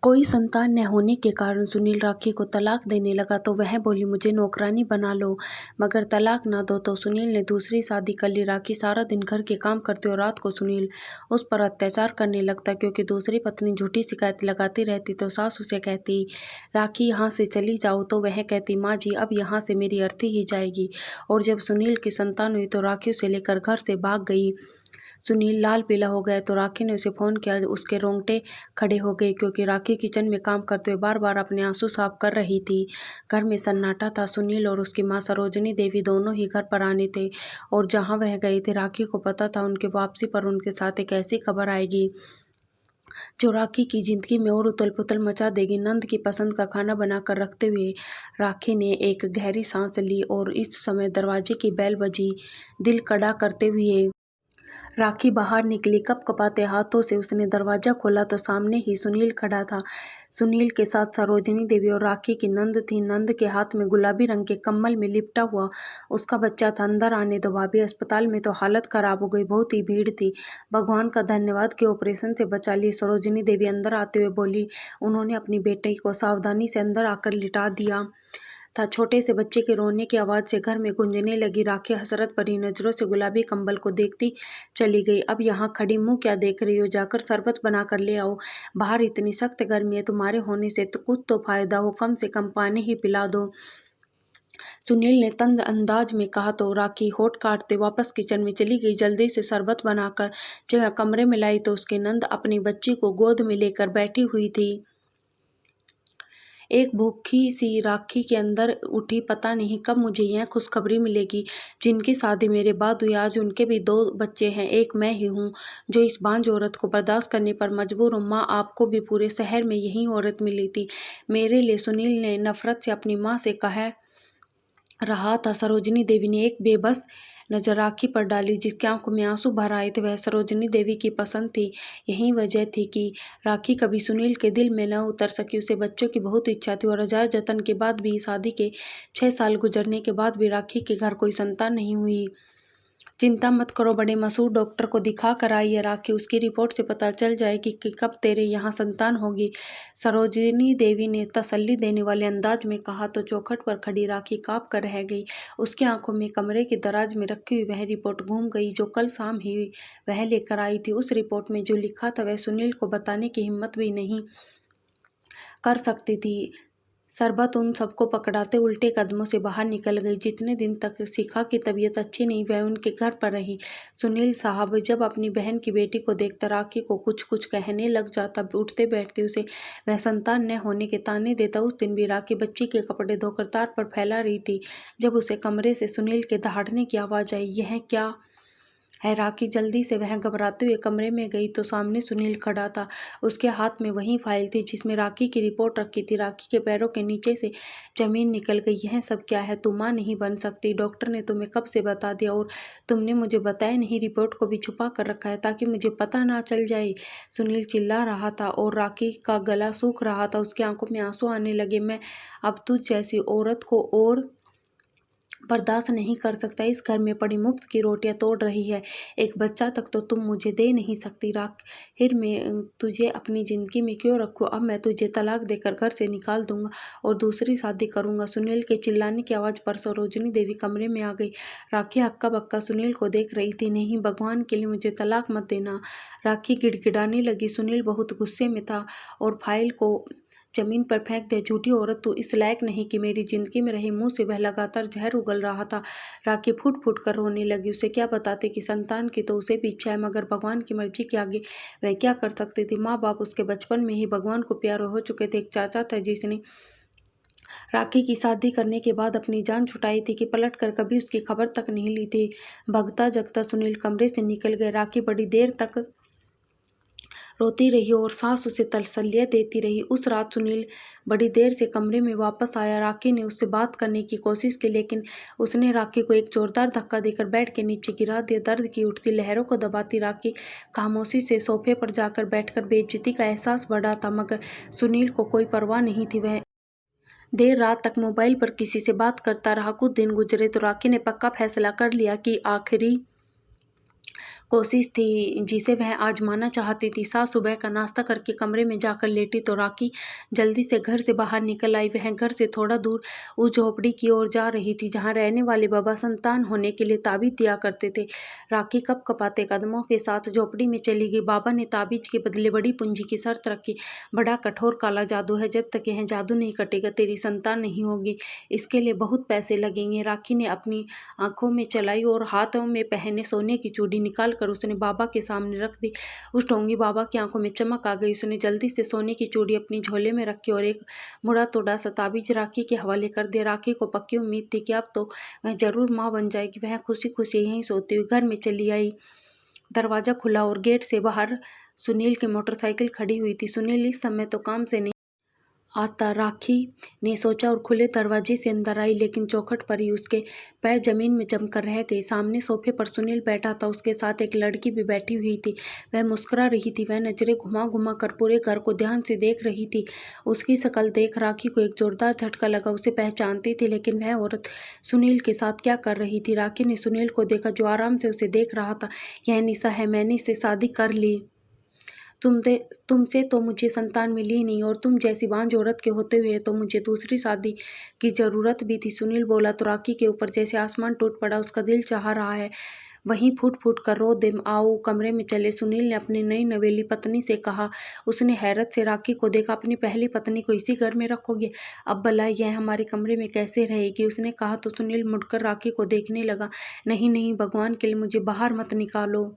कोई संतान न होने के कारण सुनील राखी को तलाक देने लगा तो वह बोली मुझे नौकरानी बना लो, मगर तलाक न दो तो सुनील ने दूसरी शादी कर ली। राखी सारा दिन घर के काम करती और रात को सुनील उस पर अत्याचार करने लगता क्योंकि दूसरी पत्नी झूठी शिकायत लगाती रहती तो सास उसे कहती राखी यहाँ से चली जाओ, तो वह कहती माँ जी अब यहाँ से मेरी अर्थी ही जाएगी। और जब सुनील की संतान हुई तो राखी उसे लेकर घर से भाग गई। सुनील लाल पीला हो गया तो राखी ने उसे फोन किया। उसके रोंगटे खड़े हो गए क्योंकि राखी किचन में काम करते हुए बार बार अपने आंसू साफ कर रही थी। घर में सन्नाटा था। सुनील और उसकी माँ सरोजनी देवी दोनों ही घर पर आने थे और जहाँ वह गए थे राखी को पता था उनके वापसी पर उनके साथ एक ऐसी खबर आएगी जो राखी की जिंदगी में और उथल पुथल मचा देगी। नंद की पसंद का खाना बनाकर रखते हुए राखी ने एक गहरी सांस ली और इस समय दरवाजे की बेल बजी। दिल कड़ा करते हुए राखी बाहर निकली। कपकपाते हाथों से उसने दरवाजा खोला तो सामने ही सुनील खड़ा था। सुनील के साथ सरोजिनी देवी और राखी की नंद थी। नंद के हाथ में गुलाबी रंग के कम्बल में लिपटा हुआ उसका बच्चा था। अंदर आने दो भाभी, अस्पताल में तो हालत खराब हो गई, बहुत ही भीड़ थी। भगवान का धन्यवाद कि ऑपरेशन से बचा ली। सरोजिनी देवी अंदर आते हुए बोली। उन्होंने अपनी बेटी को सावधानी से अंदर आकर लिटा दिया था। छोटे से बच्चे के रोने की आवाज से घर में गूंजने लगी। राखी हसरत भरी नजरों से गुलाबी कंबल को देखती चली गई। अब यहाँ खड़ी मुंह क्या देख रही हो, जाकर शरबत बना कर ले आओ। बाहर इतनी सख्त गर्मी है, तुम्हारे होने से तो कुछ तो फायदा हो, कम से कम पानी ही पिला दो। सुनील ने तंज अंदाज में कहा तो राखी होठ काटते वापस किचन में चली गई। जल्दी से शरबत बनाकर जो है कमरे में लाई तो उसकी नंद अपनी बच्ची को गोद में लेकर बैठी हुई थी। एक भूखी सी राखी के अंदर उठी, पता नहीं कब मुझे यह खुशखबरी मिलेगी। जिनकी शादी मेरे बाद हुई आज उनके भी 2 बच्चे हैं, एक मैं ही हूँ जो इस बांझ औरत को बर्दाश्त करने पर मजबूर हूँ। माँ आपको भी पूरे शहर में यही औरत मिली थी मेरे लिए, सुनील ने नफरत से अपनी माँ से कह रहा था। सरोजिनी देवी ने एक बेबस नजर राखी पर डाली जिसकी आंखों में आंसू भर आए थे। वह सरोजिनी देवी की पसंद थी, यही वजह थी कि राखी कभी सुनील के दिल में न उतर सकी। उसे बच्चों की बहुत इच्छा थी और हजार जतन के बाद भी, शादी के 6 साल गुजरने के बाद भी राखी के घर कोई संतान नहीं हुई। चिंता मत करो, बड़े मशहूर डॉक्टर को दिखा कर आई है राखी, उसकी रिपोर्ट से पता चल जाएगी कि कब तेरे यहाँ संतान होगी। सरोजिनी देवी ने तसल्ली देने वाले अंदाज में कहा तो चौखट पर खड़ी राखी कांप कर रह गई। उसकी आंखों में कमरे के दराज में रखी हुई वह रिपोर्ट घूम गई जो कल शाम ही वह लेकर आई थी। उस रिपोर्ट में जो लिखा था वह सुनील को बताने की हिम्मत भी नहीं कर सकती थी। शरबत उन सबको पकड़ाते उल्टे कदमों से बाहर निकल गई। जितने दिन तक शिखा की तबीयत अच्छी नहीं वह उनके घर पर रही। सुनील साहब जब अपनी बहन की बेटी को देखता राखी को कुछ कुछ कहने लग जाता, उठते बैठते उसे वह संतान न होने के ताने देता। उस दिन भी राखी बच्ची के कपड़े धोकर तार पर फैला रही थी जब उसे कमरे से सुनील के दहाड़ने की आवाज आई। यह क्या है राखी? जल्दी से वह घबराते हुए कमरे में गई तो सामने सुनील खड़ा था। उसके हाथ में वही फाइल थी जिसमें राखी की रिपोर्ट रखी थी। राखी के पैरों के नीचे से जमीन निकल गई। यह सब क्या है? तू मां नहीं बन सकती, डॉक्टर ने तुम्हें कब से बता दिया और तुमने मुझे बताया नहीं। रिपोर्ट को भी छुपा कर रखा है ताकि मुझे पता ना चल जाए। सुनील चिल्ला रहा था और राखी का गला सूख रहा था। उसकी आंखों में आंसू आने लगे। मैं अब तुझ जैसी औरत को और बर्दाश्त नहीं कर सकता। इस घर में पड़ी मुफ्त की रोटियां तोड़ रही है, एक बच्चा तक तो तुम मुझे दे नहीं सकती। आखिर मैं तुझे अपनी जिंदगी में क्यों रखूं? अब मैं तुझे तलाक देकर घर से निकाल दूंगा और दूसरी शादी करूंगा। सुनील के चिल्लाने की आवाज पर सरोजिनी देवी कमरे में आ गई। राखी हक्का बक्का सुनील को देख रही थी। नहीं, भगवान के लिए मुझे तलाक मत देना, राखी गिड़गिड़ाने लगी। सुनील बहुत गुस्से में था और फाइल को जमीन पर फेंक दे। झूठी औरत, तू इस लायक नहीं कि मेरी जिंदगी में रहे। मुंह से वह लगातार जहर उगल रहा था। राखी फूट फूट कर रोने लगी। उसे क्या बताते कि संतान की तो उसे भी इच्छा है, मगर भगवान की मर्जी के आगे वह क्या कर सकती थी। माँ बाप उसके बचपन में ही भगवान को प्यारे हो चुके थे। एक चाचा था जिसने राखी की शादी करने के बाद अपनी जान छुटाई थी कि पलट कर कभी उसकी खबर तक नहीं ली थी। भगता जगता सुनील कमरे से निकल गए। राखी बड़ी देर तक रोती रही और सास उसे तसल्लियां देती रही। उस रात सुनील बड़ी देर से कमरे में वापस आया। राखी ने उससे बात करने की कोशिश की लेकिन उसने राखी को एक जोरदार धक्का देकर बेड के नीचे गिरा दिया। दर्द की उठती लहरों को दबाती राखी खामोशी से सोफे पर जाकर बैठकर बेइज्जती का एहसास बढ़ा था, मगर सुनील को कोई परवाह नहीं थी। वह देर रात तक मोबाइल पर किसी से बात करता रहा। कुछ दिन गुजरे तो राखी ने पक्का फैसला कर लिया कि आखिरी कोशिश थी जिसे वह आजमाना चाहती थी। सास सुबह का नाश्ता करके कमरे में जाकर लेटी तो राखी जल्दी से घर से बाहर निकल आई। वह घर से थोड़ा दूर उस झोपड़ी की ओर जा रही थी जहाँ रहने वाले बाबा संतान होने के लिए ताबीज दिया करते थे। राखी कपकपाते कदमों के साथ झोपड़ी में चली गई। बाबा ने ताबीज के बदले बड़ी पूंजी की शर्त रखी। बड़ा कठोर काला जादू है, जब तक यह जादू नहीं कटेगा तेरी संतान नहीं होगी। इसके लिए बहुत पैसे लगेंगे। राखी ने अपनी आंखों में चलाई और हाथों में पहने सोने की चूड़ी निकाल कर उसने बाबा के सामने रख दी। उस ढोंगी बाबा की आंखों में चमक आ गई। उसने जल्दी से सोने की चूड़ी अपनी झोले में रखी और एक मुड़ा तोड़ा सा ताबीज राखी के हवाले कर दिया। राखी को पक्की उम्मीद थी कि अब तो वह जरूर मां बन जाएगी। वह खुशी खुशी यहीं सोती हुई घर में चली आई। दरवाजा खुला और गेट से बाहर सुनील की मोटरसाइकिल खड़ी हुई थी। सुनील इस समय तो काम से नहीं आता, राखी ने सोचा और खुले दरवाजे से अंदर आई, लेकिन चौखट पर ही उसके पैर जमीन में जमकर रह गए। सामने सोफे पर सुनील बैठा था, उसके साथ एक लड़की भी बैठी हुई थी। वह मुस्कुरा रही थी। वह नजरें घुमा घुमा कर पूरे घर को ध्यान से देख रही थी। उसकी शक्ल देख राखी को एक जोरदार झटका लगा। उसे पहचानती थी, लेकिन वह औरत सुनील के साथ क्या कर रही थी? राखी ने सुनील को देखा जो आराम से उसे देख रहा था। यह निशा है, मैंने इससे शादी कर ली। तुमसे तो मुझे संतान मिली नहीं, और तुम जैसी बांझ औरत के होते हुए तो मुझे दूसरी शादी की जरूरत भी थी। सुनील बोला तो राखी के ऊपर जैसे आसमान टूट पड़ा। उसका दिल चाह रहा है वहीं फूट फूट कर रो दे। आओ कमरे में चले, सुनील ने अपनी नई नवेली पत्नी से कहा। उसने हैरत से राखी को देखा। अपनी पहली पत्नी को इसी घर में रखोगे? अब भला यह हमारे कमरे में कैसे रहेगी? उसने कहा तो सुनील मुड़कर राखी को देखने लगा। नहीं नहीं, भगवान के लिए मुझे बाहर मत निकालो।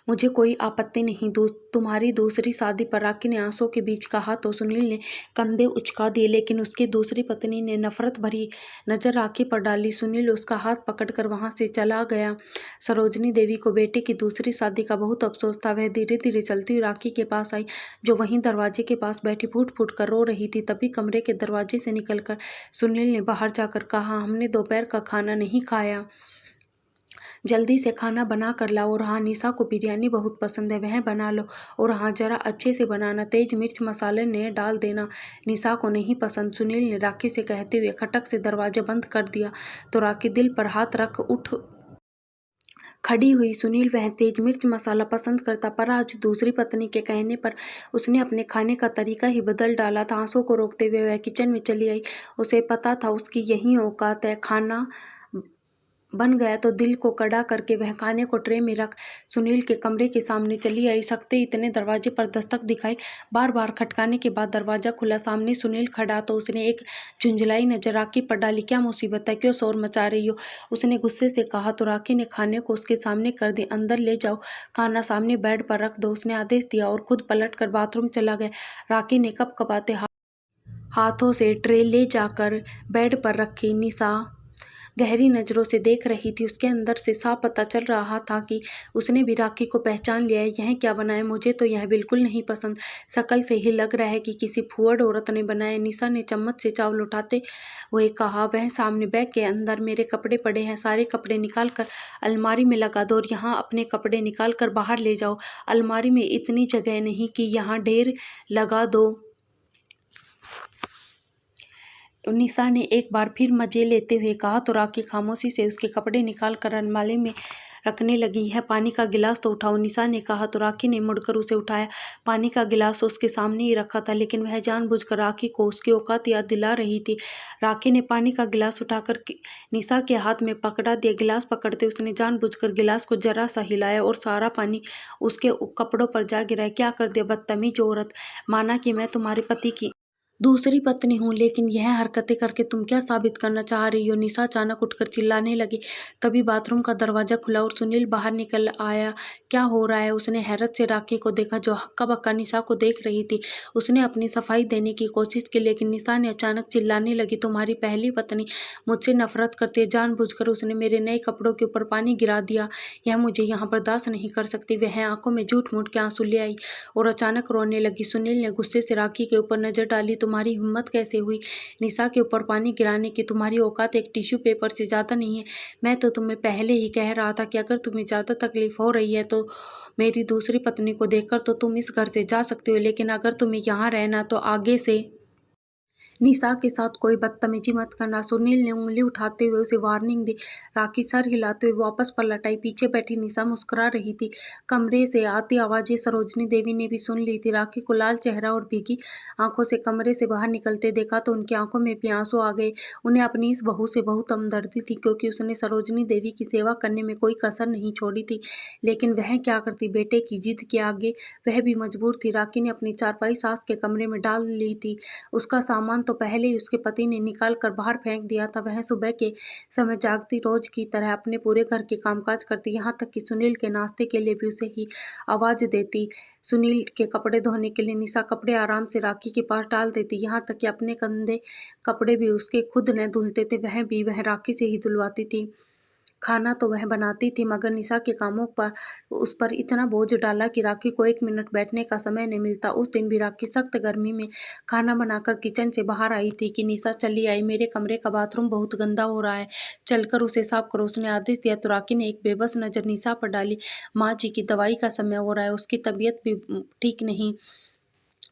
मुझे कोई आपत्ति नहीं तुम्हारी दूसरी शादी पर, राखी ने आंसुओं के बीच कहा तो सुनील ने कंधे उचका दिए, लेकिन उसकी दूसरी पत्नी ने नफरत भरी नजर राखी पर डाली। सुनील उसका हाथ पकड़कर वहां से चला गया। सरोजनी देवी को बेटे की दूसरी शादी का बहुत अफसोस था। वह धीरे धीरे चलती हुई राखी के पास आई, जो वहीं दरवाजे के पास बैठी फूट फूट कर रो रही थी। तभी कमरे के दरवाजे से निकलकर सुनील ने बाहर जाकर कहा, हमने दोपहर का खाना नहीं खाया, जल्दी से खाना बना कर लाओ। और हाँ, निशा को बिरयानी बहुत पसंद है, वह बना लो। और हाँ, जरा अच्छे से बनाना, तेज मिर्च मसाले ने डाल देना, निशा को नहीं पसंद। सुनील ने राखी से कहते हुए खटक से दरवाजा बंद कर दिया तो राखी दिल पर हाथ रख उठ खड़ी हुई। सुनील वह तेज मिर्च मसाला पसंद करता, पर आज दूसरी पत्नी के कहने पर उसने अपने खाने का तरीका ही बदल डाला था। आंसू को रोकते हुए वह किचन में चली आई। उसे पता था उसकी यही औकात है। खाना बन गया तो दिल को कड़ा करके वह खाने को ट्रे में रख सुनील के कमरे के सामने चली आई। सकते इतने दरवाजे पर दस्तक दिखाई। बार बार खटकाने के बाद दरवाजा खुला। सामने सुनील खड़ा तो उसने एक झुंझलाई नजर राखी पर डाली। क्या मुसीबत है, क्यों शोर मचा रही हो? उसने गुस्से से कहा तो राखी ने खाने को उसके सामने कर दी। अंदर ले जाओ, खाना सामने बेड पर रख दो, उसने आदेश दिया और खुद पलट कर बाथरूम चला गया। राखी ने कपकपाते हाथों से ट्रे ले जाकर बेड पर रखी। निशा गहरी नजरों से देख रही थी। उसके अंदर से साफ पता चल रहा था कि उसने भी राखी को पहचान लिया है। यह क्या बनाया? मुझे तो यह बिल्कुल नहीं पसंद, शक्ल से ही लग रहा है कि किसी फुहड़ औरत ने बनाया। निशा ने चम्मच से चावल उठाते हुए कहा, वह सामने बैग के अंदर मेरे कपड़े पड़े हैं, सारे कपड़े निकाल कर अलमारी में लगा दो और यहाँ अपने कपड़े निकाल कर बाहर ले जाओ। अलमारी में इतनी जगह नहीं कि यहाँ ढेर लगा दो। निशा ने एक बार फिर मजे लेते हुए कहा तो राखी खामोशी से उसके कपड़े निकाल कर अलमारी में रखने लगी। है पानी का गिलास तो उठाओ, निशा ने कहा तो राखी ने मुड़कर उसे उठाया। पानी का गिलास उसके सामने ही रखा था, लेकिन वह जानबूझकर राखी को उसकी औकात याद दिला रही थी। राखी ने पानी का गिलास उठाकर निशा के हाथ में पकड़ा दिया। गिलास पकड़ते उसने जानबूझकर गिलास को जरा सा हिलाया और सारा पानी उसके कपड़ों पर जा गिरा। क्या कर दिया बदतमीज औरत, माना कि मैं तुम्हारे पति की दूसरी पत्नी हूँ, लेकिन यह हरकतें करके तुम क्या साबित करना चाह रही हो? निशा अचानक उठकर चिल्लाने लगी। तभी बाथरूम का दरवाजा खुला और सुनील बाहर निकल आया। क्या हो रहा है? उसने हैरत से राखी को देखा जो हक्का बक्का निशा को देख रही थी। उसने अपनी सफाई देने की कोशिश की, लेकिन निशा ने अचानक चिल्लाने लगी, तुम्हारी पहली पत्नी मुझसे नफरत करती है, जानबूझकर उसने मेरे नए कपड़ों के ऊपर पानी गिरा दिया, यह मुझे यहाँ बर्दाश्त नहीं कर सकती। वह आंखों में झूठ मूठ के आंसू ले आई और अचानक रोने लगी। सुनील ने गुस्से से राखी के ऊपर नजर डाली। तुम्हारी हिम्मत कैसे हुई निशा के ऊपर पानी गिराने की? तुम्हारी औकात एक टिश्यू पेपर से ज्यादा नहीं है। मैं तो तुम्हें पहले ही कह रहा था कि अगर तुम्हें ज्यादा तकलीफ हो रही है तो मेरी दूसरी पत्नी को देखकर तो तुम इस घर से जा सकते हो, लेकिन अगर तुम्हें यहाँ रहना तो आगे से निशा के साथ कोई बदतमीजी मत करना। सुनील ने उंगली उठाते हुए उसे वार्निंग दी। राखी सर हिलाते हुए वापस पलट आई। पीछे बैठी निशा मुस्कुरा रही थी। कमरे से आती आवाजें सरोजनी देवी ने भी सुन ली थी। राखी को लाल चेहरा और भीगी आंखों से कमरे से बाहर निकलते देखा तो उनकी आंखों में भी आंसू आ गए। उन्हें अपनी इस बहू से बहुत हमदर्दी थी, क्योंकि उसने सरोजनी देवी की सेवा करने में कोई कसर नहीं छोड़ी थी। लेकिन वह क्या करती, बेटे की जिद के आगे वह भी मजबूर थी। राखी ने अपनी चारपाई सास के कमरे में डाल ली थी। उसका सामान तो पहले ही उसके पति ने निकाल कर बाहर फेंक दिया था। वह सुबह के समय जागती, रोज की तरह अपने पूरे घर के कामकाज करती, यहाँ तक कि सुनील के नाश्ते के लिए भी उसे ही आवाज देती। सुनील के कपड़े धोने के लिए निशा कपड़े आराम से राखी के पास डाल देती, यहाँ तक कि अपने गंदे कपड़े भी उसके खुद न धुलते थे, वह राखी से ही धुलवाती थी। खाना तो वह बनाती थी, मगर निशा के कामों पर उस पर इतना बोझ डाला कि राखी को 1 मिनट बैठने का समय नहीं मिलता। उस दिन भी राखी सख्त गर्मी में खाना बनाकर किचन से बाहर आई थी कि निशा चली आई। मेरे कमरे का बाथरूम बहुत गंदा हो रहा है, चलकर उसे साफ करो, उसने आदेश दिया तो राखी ने एक बेबस नजर निशा पर डाली। माँ जी की दवाई का समय हो रहा है, उसकी तबीयत भी ठीक नहीं,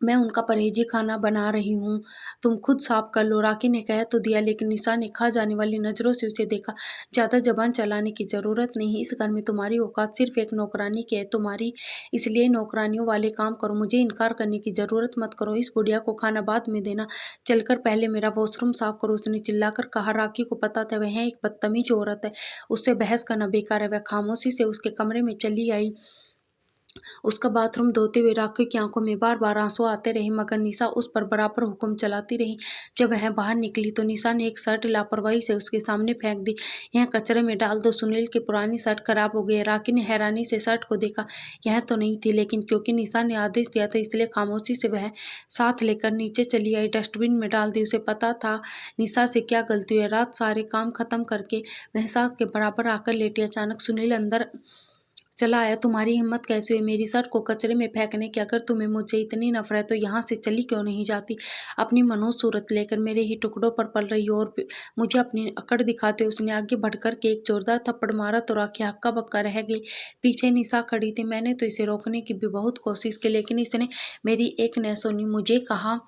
मैं उनका परहेजी खाना बना रही हूँ, तुम खुद साफ कर लो। राखी ने कह तो दिया, लेकिन निशा ने खा जाने वाली नजरों से उसे देखा। ज्यादा जबान चलाने की जरूरत नहीं, इस घर में तुम्हारी औकात सिर्फ एक नौकरानी की है, तुम्हारी, इसलिए नौकरानियों वाले काम करो, मुझे इनकार करने की जरूरत मत करो। इस बुढ़िया को खाना बाद में देना, चलकर पहले मेरा वॉशरूम साफ करो, उसने चिल्लाकर कहा। राखी को पता था वह एक बदतमीज औरत है, उससे बहस करना बेकार है। वह खामोशी से उसके कमरे में चली आई। उसका बाथरूम धोते हुए राखी की आंखों में बार बार आंसू आते रहे, मगर निशा उस पर बराबर हुक्म चलाती रही। जब वह बाहर निकली तो निशा ने एक शर्ट लापरवाही से उसके सामने फेंक दी। यह कचरे में डाल दो, सुनील की पुरानी शर्ट खराब हो गई है। राखी ने हैरानी से शर्ट को देखा। यह तो नहीं थी, लेकिन क्योंकि निशा ने आदेश दिया था इसलिए खामोशी से वह साथ लेकर नीचे चली आई, डस्टबिन में डाल दी। उसे पता था निशा से क्या गलती हुई। रात सारे काम खत्म करके वह सास के बराबर आकर लेटी। अचानक सुनील अंदर चला आया। तुम्हारी हिम्मत कैसे हुई मेरी शर्ट को कचरे में फेंकने की? अगर तुम्हें मुझे इतनी नफरत तो यहाँ से चली क्यों नहीं जाती? अपनी मनोज सूरत लेकर मेरे ही टुकड़ों पर पल रही हो और मुझे अपनी अकड़ दिखाते। उसने आगे बढ़कर के एक जोरदार थप्पड़ मारा तो राखी हक्का बक्का रह गई। पीछे निशा खड़ी थी। मैंने तो इसे रोकने की भी बहुत कोशिश की, लेकिन इसने मेरी एक न सुनी। मुझे कहा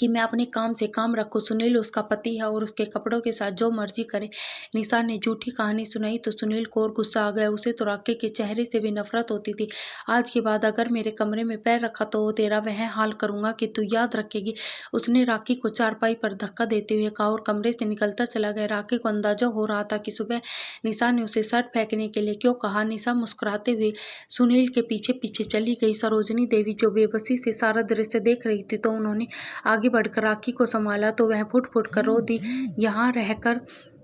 कि मैं अपने काम से काम रखूं। सुनील उसका पति है और उसके कपड़ों के साथ जो मर्जी करे। निशा ने झूठी कहानी सुनाई तो सुनील को और गुस्सा आ गया। उसे तो राखी के चेहरे से भी नफरत होती थी। आज के बाद अगर मेरे कमरे में पैर रखा तो तेरा वह हाल करूंगा कि तू याद रखेगी, उसने राखी को चारपाई पर धक्का देते हुए कहा और कमरे से निकलता चला गया। राखी को अंदाजा हो रहा था कि सुबह निशा ने उसे शर्ट फेंकने के लिए क्यों कहा। निशा मुस्कुराते हुए सुनील के पीछे पीछे चली गई। सरोजनी देवी जो बेबसी से सारा दृश्य देख रही थी, तो उन्होंने आगे बढ़कर राखी को संभाला तो वह फुट फुट कर रो दी। यहाँ रहकर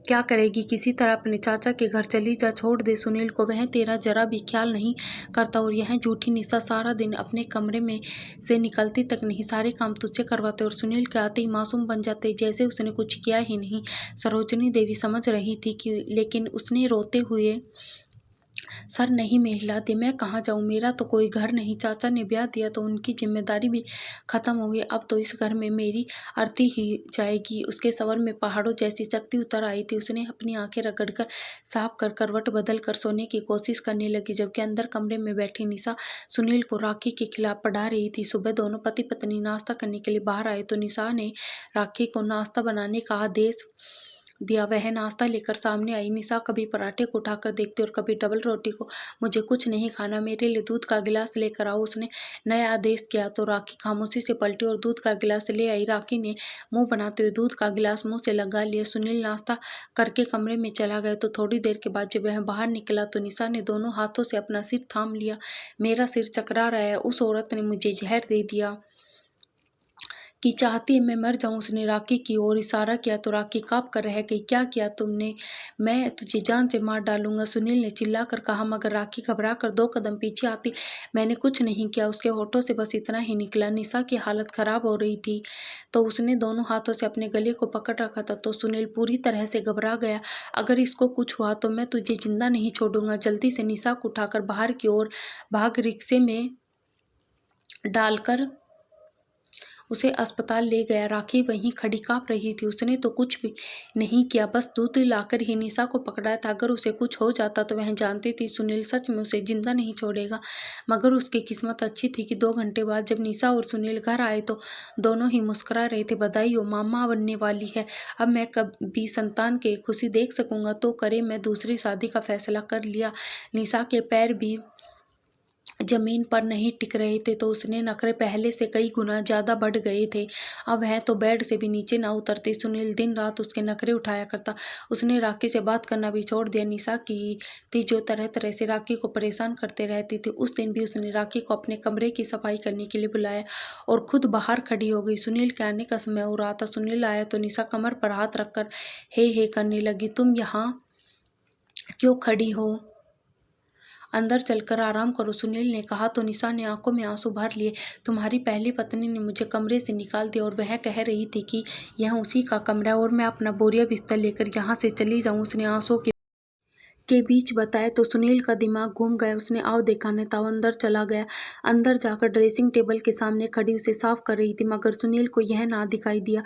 क्या करेगी? किसी तरह अपने चाचा के घर चली जा, छोड़ दे सुनील को, वह तेरा जरा भी ख्याल नहीं करता। और यह झूठी निशा सारा दिन अपने कमरे में से निकलती तक नहीं, सारे काम तुझसे करवाते और सुनील के आते ही मासूम बन जाते, जैसे उसने कुछ किया ही नहीं। सरोजनी देवी समझ रही थी कि, लेकिन उसने रोते हुए सर नहीं में हिलाती, मैं कहाँ जाऊँ, मेरा तो कोई घर नहीं, चाचा ने ब्याह दिया तो उनकी जिम्मेदारी भी खत्म हो गई, अब तो इस घर में मेरी अर्थी ही जाएगी। उसके सवर में पहाड़ों जैसी शक्ति उतर आई थी। उसने अपनी आंखें रगड़कर साफ कर करवट बदल कर सोने की कोशिश करने लगी, जबकि अंदर कमरे में बैठी निशा सुनील को राखी के खिलाफ पढ़ा रही थी। सुबह दोनों पति पत्नी नाश्ता करने के लिए बाहर आए तो निशा ने राखी को नाश्ता बनाने का आदेश दिया। वह नाश्ता लेकर सामने आई। निशा कभी पराठे को उठाकर देखती और कभी डबल रोटी को। मुझे कुछ नहीं खाना, मेरे लिए दूध का गिलास लेकर आओ, उसने नया आदेश किया तो राखी खामोशी से पलटी और दूध का गिलास ले आई। राखी ने मुंह बनाते हुए दूध का गिलास मुंह से लगा लिया। सुनील नाश्ता करके कमरे में चला गया तो थोड़ी देर के बाद जब वह बाहर निकला तो निशा ने दोनों हाथों से अपना सिर थाम लिया। मेरा सिर चकरा रहा है, उस औरत ने मुझे जहर दे दिया कि चाहती है मैं मर जाऊं। उसने राखी की ओर इशारा किया तो राखी कांप कर रह गई। क्या किया तुमने? मैं तुझे जान से मार डालूंगा, सुनील ने चिल्लाकर कहा, मगर राखी घबरा कर 2 कदम पीछे आती। मैंने कुछ नहीं किया, उसके होठों से बस इतना ही निकला। निशा की हालत खराब हो रही थी तो उसने दोनों हाथों से अपने गले को पकड़ रखा था, तो सुनील पूरी तरह से घबरा गया। अगर इसको कुछ हुआ तो मैं तुझे जिंदा नहीं छोड़ूंगा। जल्दी से निशा को उठाकर बाहर की ओर भाग, रिक्शे में डालकर उसे अस्पताल ले गया। राखी वहीं खड़ी काँप रही थी। उसने तो कुछ भी नहीं किया, बस दूध लाकर ही निशा को पकड़ा था। अगर उसे कुछ हो जाता तो वह जानती थी सुनील सच में उसे जिंदा नहीं छोड़ेगा। मगर उसकी किस्मत अच्छी थी कि 2 घंटे बाद जब निशा और सुनील घर आए तो दोनों ही मुस्कुरा रहे थे। बधाई हो, मामा बनने वाली है। अब मैं कभी संतान के खुशी देख सकूंगा तो करे। मैं दूसरी शादी का फैसला कर लिया। निशा के पैर भी जमीन पर नहीं टिक रहे थे तो उसने नखरे पहले से कई गुना ज्यादा बढ़ गए थे। अब वह तो बेड से भी नीचे ना उतरती। सुनील दिन रात उसके नखरे उठाया करता। उसने राखी से बात करना भी छोड़ दिया। निशा की थी जो तरह तरह से राखी को परेशान करते रहती थी। उस दिन भी उसने राखी को अपने कमरे की सफाई करने के लिए बुलाया और खुद बाहर खड़ी हो गई। सुनील के आने का समय हो रहा था। सुनील आया तो निशा कमर पर हाथ रखकर हे करने लगी। तुम यहाँ क्यों खड़ी हो? अंदर चलकर आराम करो, सुनील ने कहा तो निशा ने आंखों में आंसू भर लिए। तुम्हारी पहली पत्नी ने मुझे कमरे से निकाल दिया और वह कह रही थी कि यह उसी का कमरा है और मैं अपना बोरिया बिस्तर लेकर यहाँ से चली जाऊँ। उसने आंसू के बीच बताया तो सुनील का दिमाग घूम गया। उसने आओ देखा नहीं था। अंदर चला गया। अंदर जाकर ड्रेसिंग टेबल के सामने खड़ी उसे साफ कर रही थी मगर सुनील को यह ना दिखाई दिया।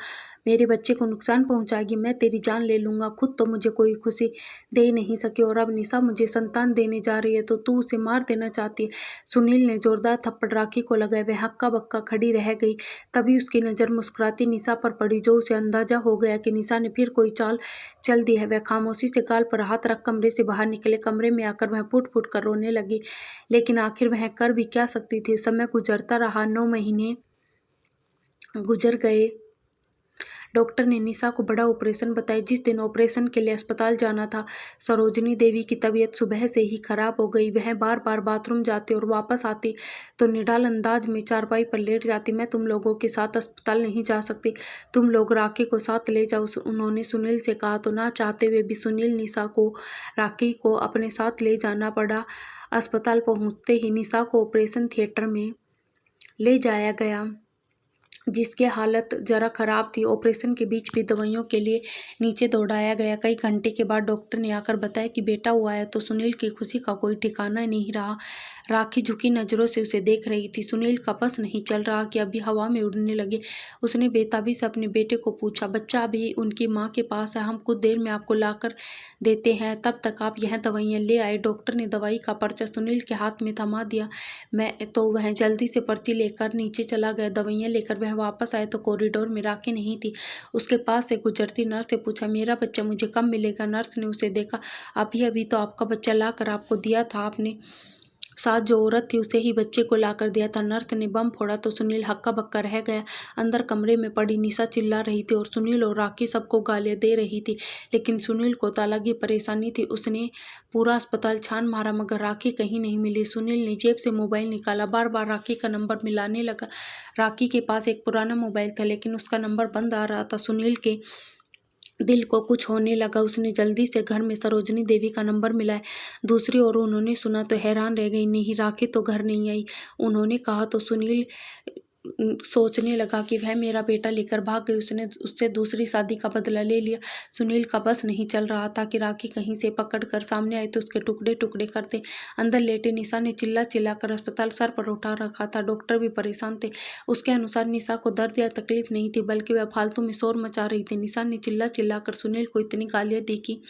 मेरे बच्चे को नुकसान पहुंचाएगी, मैं तेरी जान ले लूंगा। खुद तो मुझे कोई खुशी दे नहीं सकी और अब निशा मुझे संतान देने जा रही है तो तू उसे मार देना चाहती है। सुनील ने जोरदार थप्पड़ राखी को लगाया। वह हक्का बक्का खड़ी रह गई। तभी उसकी नजर मुस्कुराती निशा पर पड़ी जो उसे अंदाजा हो गया कि निशा ने फिर कोई चाल चल दी है। वह खामोशी से गाल पर हाथ रख कमरे से बाहर निकले। कमरे में आकर वह फुट फुट कर रोने लगी। लेकिन आखिर वह कर भी क्या सकती थी। समय गुजरता रहा। 9 महीने गुजर गए। डॉक्टर ने निशा को बड़ा ऑपरेशन बताया। जिस दिन ऑपरेशन के लिए अस्पताल जाना था सरोजनी देवी की तबीयत सुबह से ही खराब हो गई। वह बार बार बाथरूम जाती और वापस आती तो निढाल अंदाज में चारपाई पर लेट जाती। मैं तुम लोगों के साथ अस्पताल नहीं जा सकती, तुम लोग राखी को साथ ले जाओ, उन्होंने सुनील से कहा तो ना चाहते हुए भी सुनील निशा को राखी को अपने साथ ले जाना पड़ा। अस्पताल पहुंचते ही निशा को ऑपरेशन थिएटर में ले जाया गया जिसकी हालत जरा खराब थी। ऑपरेशन के बीच भी दवाइयों के लिए नीचे दौड़ाया गया। कई घंटे के बाद डॉक्टर ने आकर बताया कि बेटा हुआ है तो सुनील की खुशी का कोई ठिकाना नहीं रहा। राखी झुकी नजरों से उसे देख रही थी। सुनील का बस नहीं चल रहा कि अभी हवा में उड़ने लगे। उसने बेताबी से अपने बेटे को पूछा, बच्चा अभी उनकी माँ के पास है, हम कुछ देर में आपको लाकर देते हैं, तब तक आप यह दवाइयाँ ले आए। डॉक्टर ने दवाई का पर्चा सुनील के हाथ में थमा दिया। मैं तो वह जल्दी से पर्ची लेकर नीचे चला गया। दवाइयाँ लेकर वह वापस आए तो कॉरिडोर में राखी नहीं थी। उसके पास से गुजरती नर्स से पूछा, मेरा बच्चा मुझे कब मिलेगा? नर्स ने उसे देखा। अभी अभी तो आपका बच्चा लाकर आपको दिया था, आपने साथ जो औरत थी उसे ही बच्चे को लाकर दिया था। नर्स ने बम फोड़ा तो सुनील हक्का बक्का रह गया। अंदर कमरे में पड़ी निशा चिल्ला रही थी और सुनील और राखी सबको गालियां दे रही थी। लेकिन सुनील को तो अलग ही परेशानी थी। उसने पूरा अस्पताल छान मारा मगर राखी कहीं नहीं मिली। सुनील ने जेब से मोबाइल निकाला, बार बार राखी का नंबर मिलाने लगा। राखी के पास एक पुराना मोबाइल था लेकिन उसका नंबर बंद आ रहा था। सुनील के दिल को कुछ होने लगा। उसने जल्दी से घर में सरोजनी देवी का नंबर मिलाया। दूसरी ओर उन्होंने सुना तो हैरान रह गई। नहीं, राखी तो घर नहीं आई। उन्होंने कहा तो सुनील सोचने लगा कि वह मेरा बेटा लेकर भाग गई, उसने उससे दूसरी शादी का बदला ले लिया। सुनील का बस नहीं चल रहा था कि राखी कहीं से पकड़ कर सामने आई तो उसके टुकड़े टुकड़े करते। अंदर लेटे निशा ने चिल्ला चिल्ला कर अस्पताल सर पर उठा रखा था। डॉक्टर भी परेशान थे। उसके अनुसार निशा को दर्द या तकलीफ नहीं थी बल्कि वह फालतू में शोर मचा रही थी। निशा ने चिल्ला चिल्ला कर सुनील को इतनी गालियां दी कि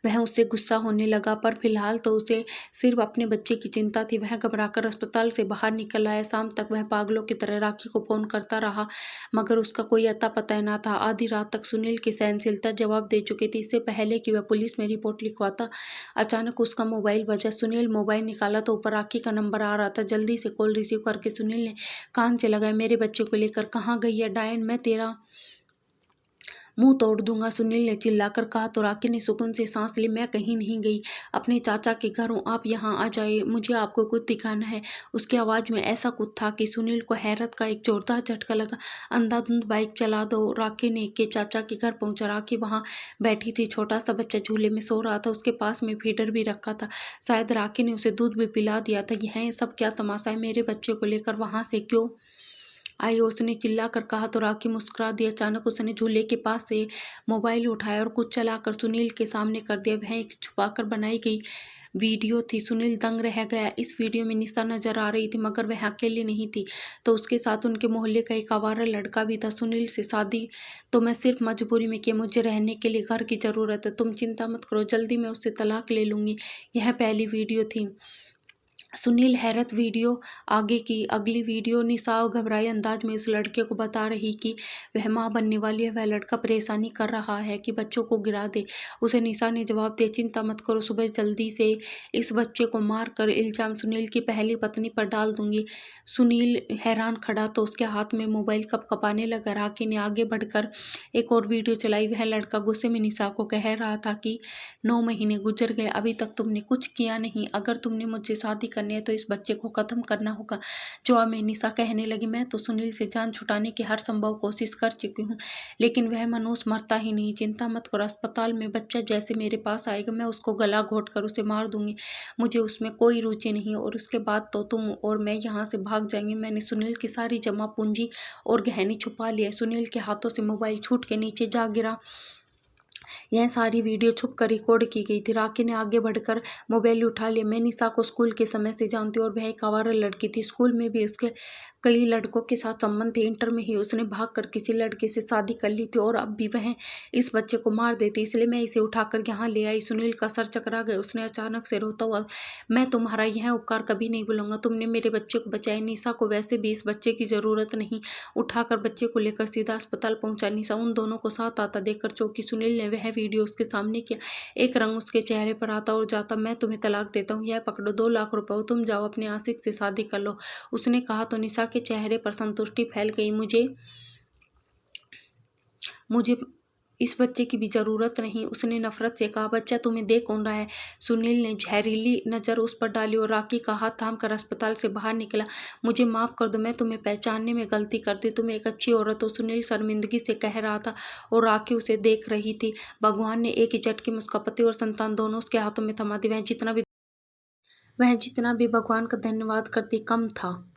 वह उससे गुस्सा होने लगा, पर फिलहाल तो उसे सिर्फ अपने बच्चे की चिंता थी। वह घबराकर अस्पताल से बाहर निकल आया। शाम तक वह पागलों की तरह राखी को फोन करता रहा मगर उसका कोई अता पता न था। आधी रात तक सुनील की सहनशीलता जवाब दे चुकी थी। इससे पहले कि वह पुलिस में रिपोर्ट लिखवाता अचानक उसका मोबाइल बजा। सुनील मोबाइल निकाला तो ऊपर राखी का नंबर आ रहा था। जल्दी से कॉल रिसीव करके सुनील ने कान से लगाया, मेरे बच्चे को लेकर कहाँ गई है डायन, मैं तेरा मुंह तोड़ दूंगा, सुनील ने चिल्लाकर कहा तो राखी ने सुकून से सांस ली। मैं कहीं नहीं गई, अपने चाचा के घर हूँ, आप यहाँ आ जाइए, मुझे आपको कुछ दिखाना है। उसकी आवाज में ऐसा कुछ था कि सुनील को हैरत का एक जोरदार झटका लगा। अंधाधुंध बाइक चला दो, राखी ने के चाचा के घर पहुंचा। राखी वहां बैठी थी। छोटा सा बच्चा झूले में सो रहा था। उसके पास में फीडर भी रखा था। शायद राखी ने उसे दूध भी पिला दिया था। यह सब क्या तमाशा है? मेरे बच्चे को लेकर वहां से क्यों आई? उसने चिल्ला कर कहा तो राखी मुस्कुरा दी। अचानक उसने झूले के पास से मोबाइल उठाया और कुछ चलाकर सुनील के सामने कर दिया। वह एक छुपाकर बनाई गई वीडियो थी। सुनील दंग रह गया। इस वीडियो में निशा नजर आ रही थी, मगर वह अकेली नहीं थी, तो उसके साथ उनके मोहल्ले का एक आवारा लड़का भी था। सुनील से शादी तो मैं सिर्फ मजबूरी में की, मुझे रहने के लिए घर की जरूरत है। तुम चिंता मत करो, जल्दी मैं उससे तलाक ले लूंगी। यह पहली वीडियो थी। सुनील हैरत। वीडियो आगे की। अगली वीडियो निशा घबराए अंदाज में उस लड़के को बता रही कि वह मां बनने वाली है। वह लड़का परेशानी कर रहा है कि बच्चों को गिरा दे। उसे निशा ने जवाब दिया, चिंता मत करो, सुबह जल्दी से इस बच्चे को मार कर इल्जाम सुनील की पहली पत्नी पर डाल दूंगी। सुनील हैरान खड़ा तो उसके हाथ में मोबाइल कपकपाने लगा। राखी ने आगे बढ़कर एक और वीडियो चलाई। वह लड़का गुस्से में निशा को कह रहा था कि 9 महीने गुजर गए, अभी तक तुमने कुछ किया नहीं। अगर तुमने मुझसे शादी करनी है तो इस बच्चे को खत्म करना होगा। जवाब में निशा कहने लगी, मैं तो सुनील से जान छुड़ाने की हर संभव कोशिश कर चुकी हूँ, लेकिन वह मनुष्य मरता ही नहीं। चिंता मत करो, अस्पताल में बच्चा जैसे मेरे पास आएगा मैं उसको गला घोट कर उसे मार दूंगी। मुझे उसमें कोई रुचि नहीं, और उसके बाद तो तुम और मैं यहाँ से भाग जाएंगे। मैंने सुनील की सारी जमा पूंजी और गहने छुपा लिया। सुनील के हाथों से मोबाइल छूट के नीचे जा गिरा। यह सारी वीडियो छुप कर रिकॉर्ड की गई थी। राखी ने आगे बढ़कर मोबाइल उठा लिया। मैं निशा को स्कूल के समय से जानती हूँ और वह एक आवारा लड़की थी। स्कूल में भी उसके कई लड़कों के साथ संबंध थे। इंटर में ही उसने भागकर किसी लड़के से शादी कर ली थी और अब भी वह इस बच्चे को मार देती, इसलिए मैं इसे उठाकर यहाँ ले आई। सुनील का सर चकरा गया। उसने अचानक से रोता हुआ, मैं तुम्हारा यह उपकार कभी नहीं भूलूंगा, तुमने मेरे बच्चे को बचाया। निशा को वैसे भी इस बच्चे की जरूरत नहीं। उठाकर बच्चे को लेकर सीधा अस्पताल पहुंचा। निशा उन दोनों को साथ आता देखकर चौंकी। सुनील ने वह वीडियो उसके सामने किया। एक रंग उसके चेहरे पर आता और जाता। मैं तुम्हें तलाक देता हूँ, यह पकड़ो 2 लाख रुपए और तुम जाओ अपने आशिक से शादी कर लो, उसने कहा तो निशा के चेहरे पर संतुष्टि फैल गई। मुझे इस बच्चे की भी जरूरत नहीं, उसने नफरत से कहा। बच्चा तुम्हें देख कौन रहा है? सुनील ने जहरीली नजर उस पर डाली और राखी का हाथ थामकर अस्पताल से बाहर निकला। मुझे माफ कर दो, मैं तुम्हें पहचानने में गलती करती, तुम एक अच्छी औरत हो, सुनील शर्मिंदगी से कह रहा था और राखी उसे देख रही थी। भगवान ने एक ही झटके में उसका पति और संतान दोनों उसके हाथों में थमा दी। वह जितना भी भगवान का धन्यवाद करती कम था।